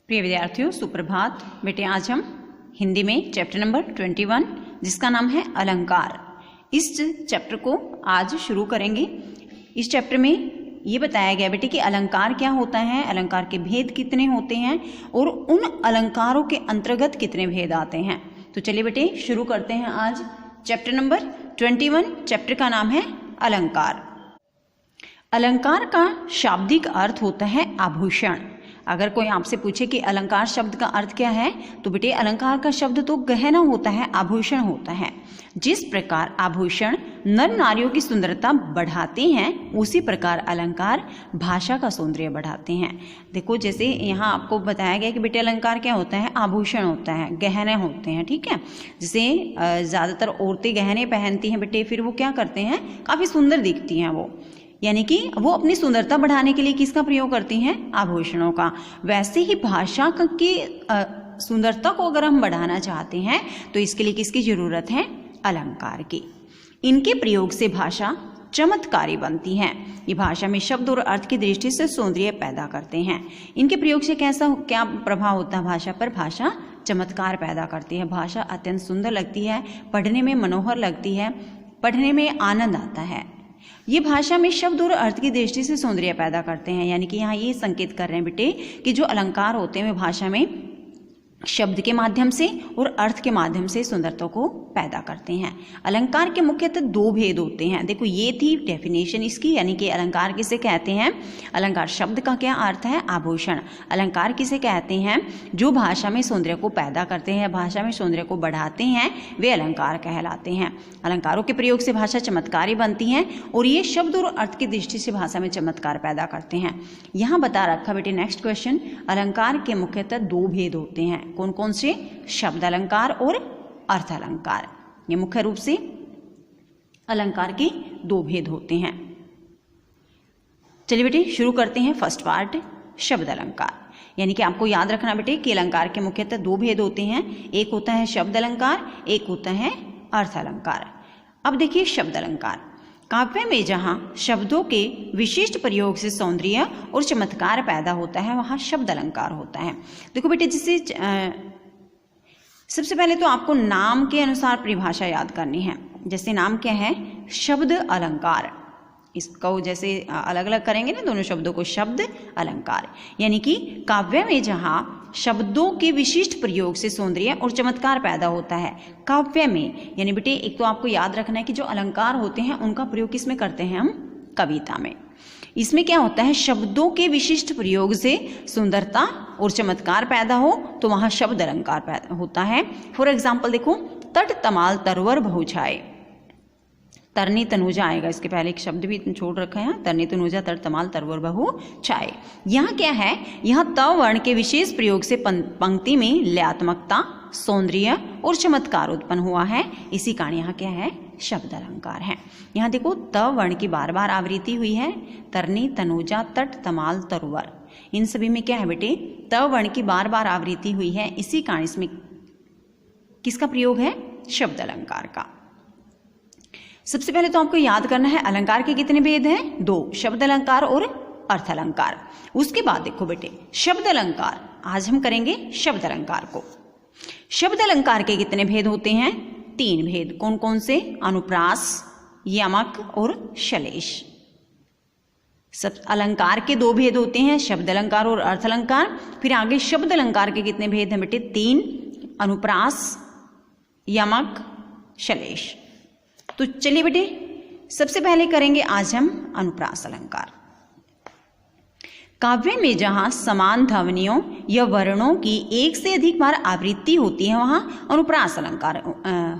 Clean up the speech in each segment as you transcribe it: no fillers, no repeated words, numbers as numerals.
प्रिय विद्यार्थियों, सुप्रभात। बेटे आज हम हिंदी में चैप्टर नंबर 21 जिसका नाम है अलंकार, इस चैप्टर को आज शुरू करेंगे। इस चैप्टर में ये बताया गया बेटे कि अलंकार क्या होता है, अलंकार के भेद कितने होते हैं और उन अलंकारों के अंतर्गत कितने भेद आते हैं। तो चलिए बेटे शुरू करते हैं आज चैप्टर नंबर 21। चैप्टर का नाम है अलंकार। अलंकार का शाब्दिक अर्थ होता है आभूषण। अगर कोई आपसे पूछे कि अलंकार शब्द का अर्थ क्या है, तो बेटे अलंकार का शब्द तो गहना होता है, आभूषण होता है। जिस प्रकार आभूषण नर नारियों की सुंदरता बढ़ाते हैं, उसी प्रकार अलंकार भाषा का सौंदर्य बढ़ाते हैं। देखो जैसे यहाँ आपको बताया गया कि बेटे अलंकार क्या होता है, आभूषण होता है, गहने होते हैं, ठीक है। जैसे ज़्यादातर औरतें गहने पहनती हैं बेटे, फिर वो क्या करते हैं, काफ़ी सुंदर दिखती हैं वो, यानी कि वो अपनी सुंदरता बढ़ाने के लिए किसका प्रयोग करती हैं, आभूषणों का। वैसे ही भाषा की सुंदरता को अगर हम बढ़ाना चाहते हैं तो इसके लिए किसकी जरूरत है, अलंकार की। इनके प्रयोग से भाषा चमत्कारी बनती है। ये भाषा में शब्द और अर्थ की दृष्टि से सौंदर्य पैदा करते हैं। इनके प्रयोग से क्या प्रभाव होता है भाषा पर, भाषा चमत्कार पैदा करती है। भाषा अत्यंत सुंदर लगती है, पढ़ने में मनोहर लगती है, पढ़ने में आनंद आता है। ये भाषा में शब्द और अर्थ की दृष्टि से सौंदर्य पैदा करते हैं, यानी कि यहाँ ये संकेत कर रहे हैं बेटे कि जो अलंकार होते हैं वे भाषा में शब्द के माध्यम से और अर्थ के माध्यम से सुंदरता को पैदा करते हैं। अलंकार के मुख्यतः दो भेद होते हैं। देखो ये थी डेफिनेशन इसकी, यानी कि अलंकार किसे कहते हैं, अलंकार शब्द का क्या अर्थ है, आभूषण। अलंकार किसे कहते हैं, जो भाषा में सौंदर्य को पैदा करते हैं, भाषा में सौंदर्य को बढ़ाते हैं, वे अलंकार कहलाते हैं। अलंकारों के प्रयोग से भाषा चमत्कारी बनती है और ये शब्द और अर्थ की दृष्टि से भाषा में चमत्कार पैदा करते हैं। यहाँ बता रखा बेटे नेक्स्ट क्वेश्चन, अलंकार के मुख्यतः दो भेद होते हैं। कौन कौन से, शब्द अलंकार और अर्थ अलंकार। ये मुख्य रूप से अलंकार के दो भेद होते हैं। चलिए बेटे शुरू करते हैं फर्स्ट पार्ट, शब्द अलंकार। यानी कि आपको याद रखना बेटे कि अलंकार के मुख्यतः दो भेद होते हैं, एक होता है शब्द अलंकार, एक होता है अर्थ अलंकार। अब देखिए शब्द अलंकार, काव्य में जहाँ शब्दों के विशिष्ट प्रयोग से सौंदर्य और चमत्कार पैदा होता है, वहाँ शब्द अलंकार होता है। देखो बेटे जिसे सबसे पहले तो आपको नाम के अनुसार परिभाषा याद करनी है। जैसे नाम क्या है, शब्द अलंकार। इसको जैसे अलग अलग करेंगे ना दोनों शब्दों को, शब्द अलंकार। यानी कि काव्य में जहाँ शब्दों के विशिष्ट प्रयोग से सौंदर्य और चमत्कार पैदा होता है, काव्य में। यानी बेटे एक तो आपको याद रखना है कि जो अलंकार होते हैं उनका प्रयोग किस में करते हैं हम, कविता में। इसमें क्या होता है, शब्दों के विशिष्ट प्रयोग से सुंदरता और चमत्कार पैदा हो तो वहाँ शब्द अलंकार पैदा होता है। फॉर एग्जाम्पल देखो, तट तमाल तरवर बहु छाए, तरनी तनुजा आएगा, इसके पहले एक शब्द भी छोड़ रखा है, तरनी तनुजा तट तमाल तरवर बहु छाए। यहाँ क्या है, यहाँ त वर्ण के विशेष प्रयोग से पंक्ति में लयात्मकता, सौंदर्य और चमत्कार उत्पन्न हुआ है। इसी कारण यहाँ क्या है, शब्द अलंकार है। यहाँ देखो त वर्ण की बार बार आवृत्ति हुई है, तरनी तनुजा तट तमाल तरवर, इन सभी में क्या है बेटे, त वर्ण की बार बार आवृत्ति हुई है। इसी कारण इसमें किसका प्रयोग है, शब्द अलंकार का। सबसे पहले तो आपको याद करना है अलंकार के कितने भेद हैं, दो, शब्द अलंकार और अर्थ अलंकार। उसके बाद देखो बेटे शब्द अलंकार, आज हम करेंगे शब्द अलंकार को। शब्द अलंकार के कितने भेद होते हैं, तीन भेद। कौन कौन से, अनुप्रास, यमक और श्लेष। सब अलंकार के दो भेद होते हैं, शब्द अलंकार और अर्थ अलंकार। फिर आगे शब्द अलंकार के कितने भेद हैं बेटे, तीन, अनुप्रास, यमक, श्लेष। तो चलिए बेटे सबसे पहले करेंगे आज हम अनुप्रास अलंकार। काव्य में जहाँ समान ध्वनियों या वर्णों की एक से अधिक बार आवृत्ति होती है, वहाँ अनुप्रास अलंकार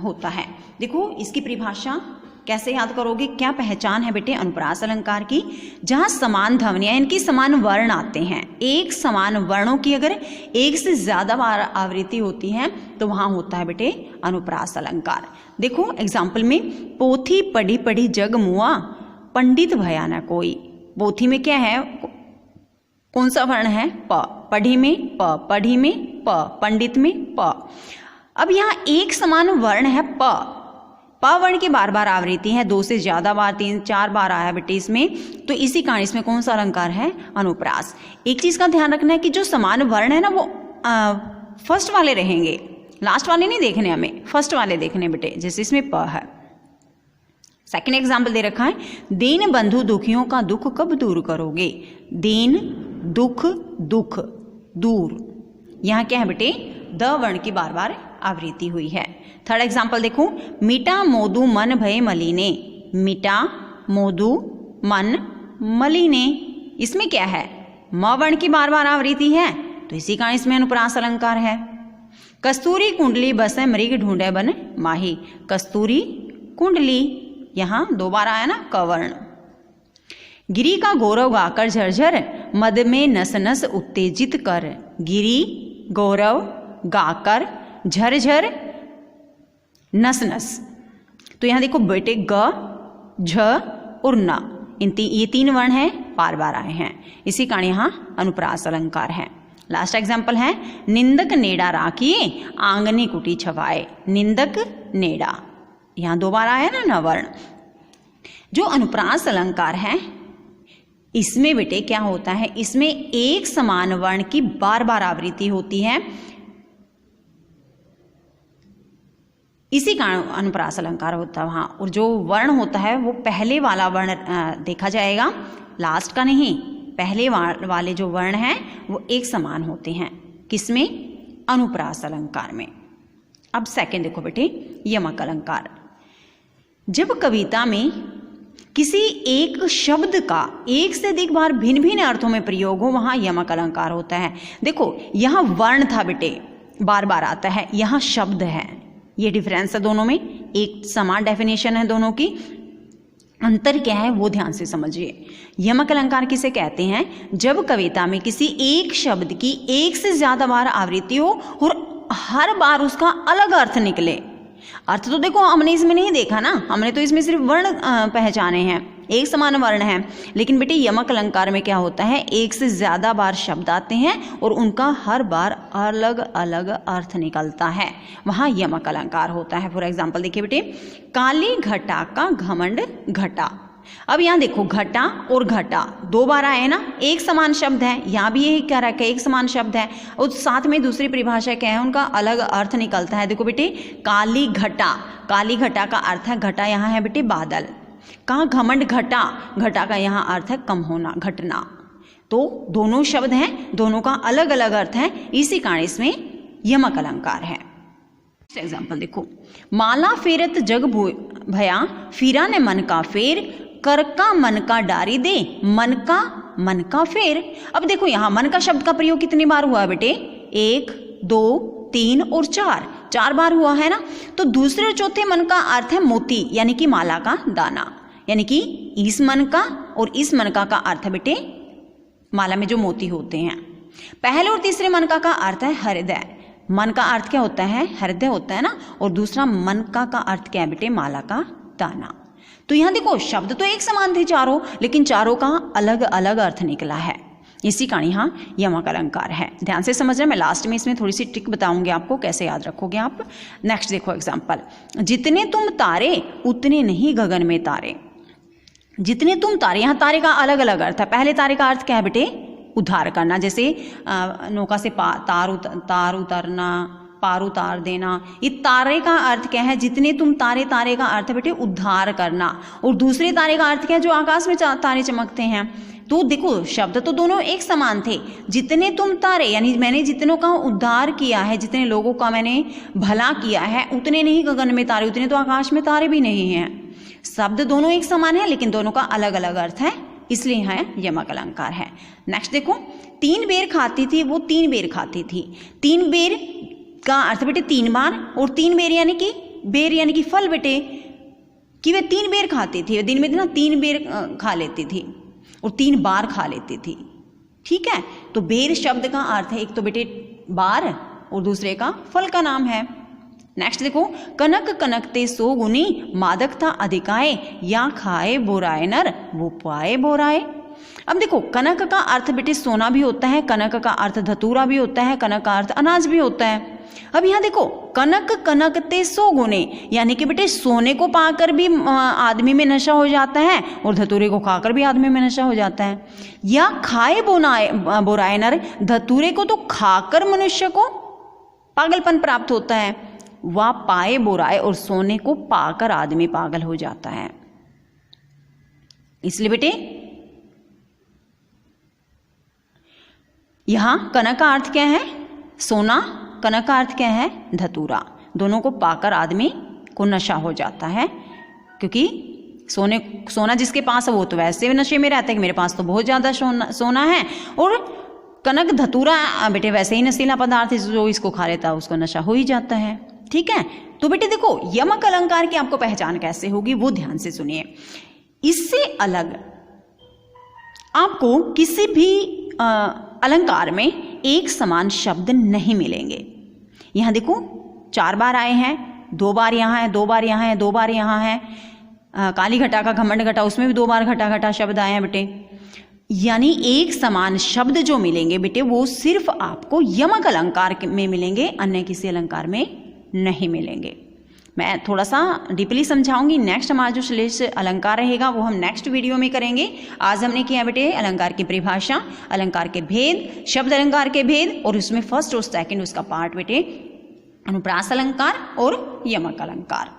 होता है। देखो इसकी परिभाषा कैसे याद करोगे, क्या पहचान है बेटे अनुप्रास अलंकार की, जहाँ समान ध्वनियाँ, इनकी समान वर्ण आते हैं। एक समान वर्णों की अगर एक से ज्यादा बार आवृत्ति होती है तो वहाँ होता है बेटे अनुप्रास अलंकार। देखो एग्जाम्पल में, पोथी पढ़ी पढ़ी जग मुआ, पंडित भया न कोई। पोथी में क्या है, कौन सा वर्ण है, प, पढ़ी में प, पढ़ी में प, पंडित में प। अब यहाँ एक समान वर्ण है प, प वर्ण की बार बार आवृत्ति है, 2 से ज्यादा बार, 3 4 बार आया बेटे इसमें, तो इसी कारण इसमें कौन सा अलंकार है? अनुप्रास। एक चीज का ध्यान रखना है कि जो समान वर्ण है ना वो फर्स्ट वाले रहेंगे, लास्ट वाले नहीं देखने, हमें फर्स्ट वाले देखने बेटे, जैसे इसमें प है। सेकंड एग्जाम्पल दे रखा है, दीन बंधु दुखियों का दुख कब दूर करोगे? दीन दुख दुख दूर, यहाँ क्या है बेटे? द वर्ण की बार बार आवृत्ति हुई है। थर्ड एग्जाम्पल देखो, मीठा मोदू मन भय मलिने, मीठा मोदू मन मलिने, इसमें क्या है? म वर्ण की बार बार आवृत्ति है, तो इसी कारण इसमें अनुप्रास अलंकार है। कस्तूरी कुंडली बसे मृग ढूंढे बन माही, कस्तूरी कुंडली, यहाँ 2 बार आया ना क वर्ण। गिरी का गौरव गाकर झरझर मद में नस नस उत्तेजित कर, गिरी गौरव गाकर झरझर नस नस, तो यहाँ देखो बेटे ग झ और न, ये 3 वर्ण हैं, बार बार आए हैं, इसी कारण यहाँ अनुप्रास अलंकार है। लास्ट एग्जाम्पल है, निंदक नेड़ा राखिए आंगनी कुटी छवाए, निंदक नेड़ा, यहाँ 2 बार आया ना न वर्ण। जो अनुप्रास अलंकार है इसमें बेटे क्या होता है? इसमें एक समान वर्ण की बार बार आवृत्ति होती है, इसी कारण अनुप्रास अलंकार होता है वहाँ। और जो वर्ण होता है वो पहले वाला वर्ण देखा जाएगा, लास्ट का नहीं। पहले वाले जो वर्ण हैं वो एक समान होते हैं, किसमें? अनुप्रास अलंकार में। अब सेकंड देखो बेटे, यमक अलंकार। जब कविता में किसी एक शब्द का एक से अधिक बार भिन्न भिन्न अर्थों में प्रयोग हो, वहां यमक अलंकार होता है। देखो यहाँ वर्ण था बेटे, बार बार आता है, यहाँ शब्द है, ये डिफरेंस है दोनों में, एक समान डेफिनेशन है दोनों की, अंतर क्या है वो ध्यान से समझिए। यमक अलंकार किसे कहते हैं? जब कविता में किसी एक शब्द की एक से ज्यादा बार आवृत्ति हो और हर बार उसका अलग अर्थ निकले। अर्थ तो देखो हमने इसमें नहीं देखा ना, हमने तो इसमें सिर्फ वर्ण पहचाने हैं, एक समान वर्ण है। लेकिन बेटे यमक अलंकार में क्या होता है? एक से ज्यादा बार शब्द आते हैं और उनका हर बार अलग अलग अर्थ निकलता है, वहां यमक अलंकार होता है। फॉर एग्जाम्पल देखिए बेटे, काली घटा का घमंड घटा। अब यहाँ देखो घटा और घटा 2 बार आए ना, एक समान शब्द है, यहाँ भी यही कह रखा है एक समान शब्द है, और साथ में दूसरी परिभाषा क्या है? उनका अलग अर्थ निकलता है। देखो बेटे काली घटा, काली घटा का अर्थ है घटा, यहाँ है बेटे बादल। कहाँ? घमंड घटा, घटा का यहाँ अर्थ है कम होना, घटना। तो दोनों शब्द हैं, दोनों का अलग अलग अर्थ है, इसी कारण इसमें यमक अलंकार है। एग्जाम्पल देखो, माला फेरत जग भया फिरा ने मन का फेर, कर का मन का डारी दे मन का फेर। अब देखो यहाँ मन का शब्द का प्रयोग कितनी बार हुआ है बेटे? 1 2 3 और 4 बार हुआ है ना। तो दूसरे और चौथे मन का अर्थ है मोती, यानी कि माला का दाना, यानी कि इस मन का और इस मन का अर्थ है बेटे माला में जो मोती होते हैं। पहले और तीसरे मन का अर्थ है हृदय, मन का अर्थ क्या होता है? हृदय होता है ना, और दूसरा मन का अर्थ क्या है बेटे? माला का दाना। तो यहाँ देखो शब्द तो एक समान थे चारों, लेकिन चारों का अलग अलग अर्थ निकला है, इसी कारण यहाँ यमक अलंकार है। ध्यान से समझना, मैं लास्ट में इसमें थोड़ी सी ट्रिक बताऊंगी आपको, कैसे याद रखोगे आप। नेक्स्ट देखो एग्जाम्पल, जितने तुम तारे उतने नहीं गगन में तारे। जितने तुम तारे, यहाँ तारे का अलग अलग अर्थ है। पहले तारे का अर्थ क्या है बेटे? उद्धार करना, जैसे नौका से तार उतारना, पार उतार देना। ये तारे का अर्थ क्या है? जितने तुम तारे, तारे का अर्थ है बेटे उद्धार करना। और दूसरे तारे का अर्थ क्या है? जो आकाश में तारे चमकते हैं। तो देखो शब्द तो दोनों एक समान थे। जितने तुम तारे, यानी मैंने जितनों का उद्धार किया है, जितने लोगों का मैंने भला किया है, उतने नहीं गगन में तारे, उतने तो आकाश में तारे भी नहीं हैं। शब्द दोनों एक समान है, लेकिन दोनों का अलग अलग अर्थ है, इसलिए है यमक अलंकार है। नेक्स्ट देखो, 3 बेर खाती थी वो 3 बेर खाती थी। 3 बेर का अर्थ बेटे 3 बार, और 3 बेर यानी कि फल बेटे, कि वे 3 बेर खाती थी, दिन में ना 3 बेर खा लेती थी और 3 बार खा लेती थी। ठीक है, तो बेर शब्द का अर्थ है एक तो बेटे बार और दूसरे का फल का नाम है। नेक्स्ट देखो, कनक कनकते सो गुनी मादक था अधिकाए, या खाए बोराए नर वो पाए बोराए। अब देखो कनक का अर्थ बेटे सोना भी होता है, कनक का अर्थ धतूरा भी होता है, कनक का अर्थ अनाज भी होता है। अब यहाँ देखो, कनक कनकते सो गुने, यानी कि बेटे सोने को पाकर भी आदमी में नशा हो जाता है और धतूरे को खाकर भी आदमी में नशा हो जाता है। या खाए बोराए नर, धतूरे को तो खाकर मनुष्य को पागलपन प्राप्त होता है, वह पाए बोराए और सोने को पाकर आदमी पागल हो जाता है। इसलिए बेटे यहां कनक का अर्थ क्या है? सोना। कनक का अर्थ क्या है? धतूरा। दोनों को पाकर आदमी को नशा हो जाता है, क्योंकि सोना जिसके पास है वो तो वैसे नशे में रहता है कि मेरे पास तो बहुत ज्यादा सोना है, और कनक धतूरा बेटे वैसे ही नशीला पदार्थ है, जो इसको खा लेता है उसको नशा हो ही जाता है। ठीक है, तो बेटे देखो यमक अलंकार की आपको पहचान कैसे होगी वो ध्यान से सुनिए। इससे अलग आपको किसी भी अलंकार में एक समान शब्द नहीं मिलेंगे। यहां देखो 4 बार आए हैं, 2 बार यहां है, 2 बार यहां है, 2 बार यहां है। काली घटा का घमंड घटा, उसमें भी 2 बार घटा घटा शब्द आए हैं बेटे। यानी एक समान शब्द जो मिलेंगे बेटे वो सिर्फ आपको यमक अलंकार में मिलेंगे, अन्य किसी अलंकार में नहीं मिलेंगे। मैं थोड़ा सा डीपली समझाऊंगी। नेक्स्ट हमारा जो श्लेष अलंकार रहेगा वो हम नेक्स्ट वीडियो में करेंगे। आज हमने किया बेटे अलंकार की परिभाषा, अलंकार के भेद, शब्द अलंकार के भेद, और उसमें फर्स्ट और सेकंड उसका पार्ट बेटे अनुप्रास अलंकार और यमक अलंकार।